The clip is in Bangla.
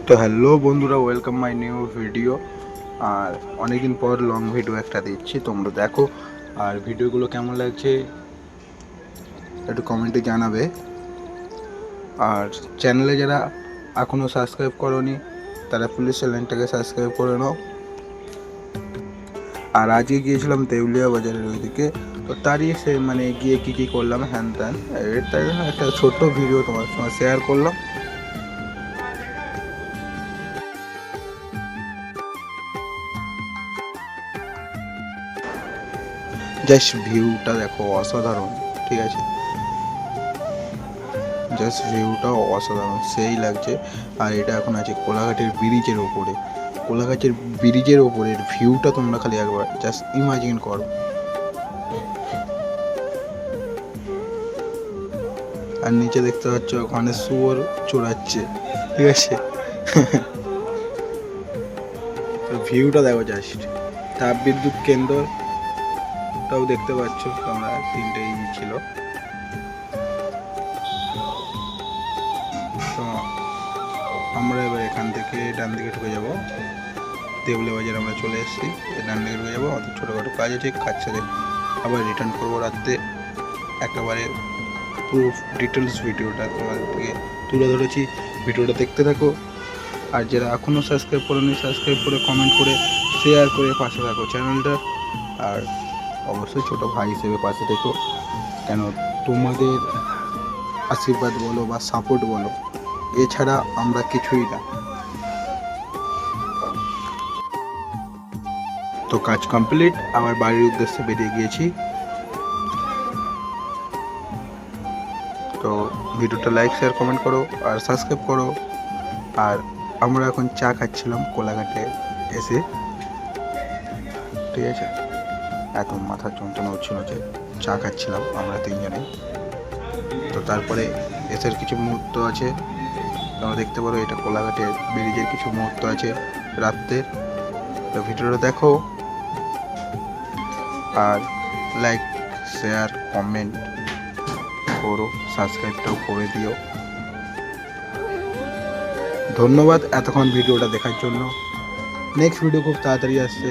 তো হ্যালো বন্ধুরা, ওয়েলকাম মাই নিউ ভিডিও। আর অনেকদিন পর লং ভিডিও একটা দিচ্ছি, তোমরা দেখো। আর ভিডিওগুলো কেমন লাগছে একটু কমেন্টে জানাবে। আর চ্যানেলে যারা এখনও সাবস্ক্রাইব করোনি তারা প্লিজ চ্যানেলটাকে সাবস্ক্রাইব করে নাও। আর আজকে গিয়েছিলাম দেউলিয়া বাজারের ওইদিকে, তো তারই সে গিয়ে কী করলাম হ্যান ত্যান, এটা একটা ছোট্ট ভিডিও তোমার সঙ্গে শেয়ার করলাম। জাস্ট ভিউটা দেখো, অসাধারণ। ঠিক আছে, জাস্ট ভিউটাও অসাধারণ, সেই লাগছে। আর এটা এখন আছে কোলাঘাটের ব্রিজের ওপরে। কোলাঘাটের ব্রিজের ওপরের ভিউটা তোমরা খালি একবার জাস্ট ইমাজিন করো। আর নিচে দেখতে পাচ্ছ ওখানে শুয়োর চড়াচ্ছে, ঠিক আছে। তো ভিউটা দেখো জাস্ট। তাপবিদ্যুৎ কেন্দ্রটাও দেখতে পাচ্ছ তোমরা, তিনটেই ছিল। তো আমরা এবার এখান থেকে ডান দিকে ঢুকে যাবো। দেউলিয়া বাজার আমরা চলে এসেছি, ডান দিকে ঢুকে যাবো। আমাদের ছোটোখাটো কাজ আছে, কাজ সেরে আবার রিটার্ন করবো রাত্রে। একেবারে পুরো ডিটেলস ভিডিওটা তোমাদেরকে তুলে ধরেছি, ভিডিওটা দেখতে থাকো। আর যারা এখনও সাবস্ক্রাইব করেনি, সাবস্ক্রাইব করে কমেন্ট করে শেয়ার করে পাশে থাকো চ্যানেলটা। আর অবশ্যই ছোটো ভাই হিসেবে পাশে থেকো, কেন তোমাদের আশীর্বাদ বলো বা সাপোর্ট বলো, এছাড়া আমরা কিছুই না। তো কাজ কমপ্লিট, আমার বাড়ির উদ্দেশ্যে বেরিয়ে গিয়েছি। তো ভিডিওটা লাইক শেয়ার কমেন্ট করো আর সাবস্ক্রাইব করো। আর আমরা এখন চা খাচ্ছিলাম কোলাঘাটে এসে, ঠিক আছে। এত মাথার যন্ত্রণা হচ্ছিল যে চা খাচ্ছিলাম আমরা তিনজনে। তো তারপরে এসের কিছু মুহূর্ত আছে, তোমরা দেখতে পারো। এটা কোলাঘাটের ব্রিজের কিছু মুহূর্ত আছে রাত্রের। তো ভিডিওটা দেখো আর লাইক শেয়ার কমেন্ট করো, সাবস্ক্রাইবটাও করে দিও। ধন্যবাদ এতক্ষণ ভিডিওটা দেখার জন্য। নেক্সট ভিডিও খুব তাড়াতাড়ি আসছে।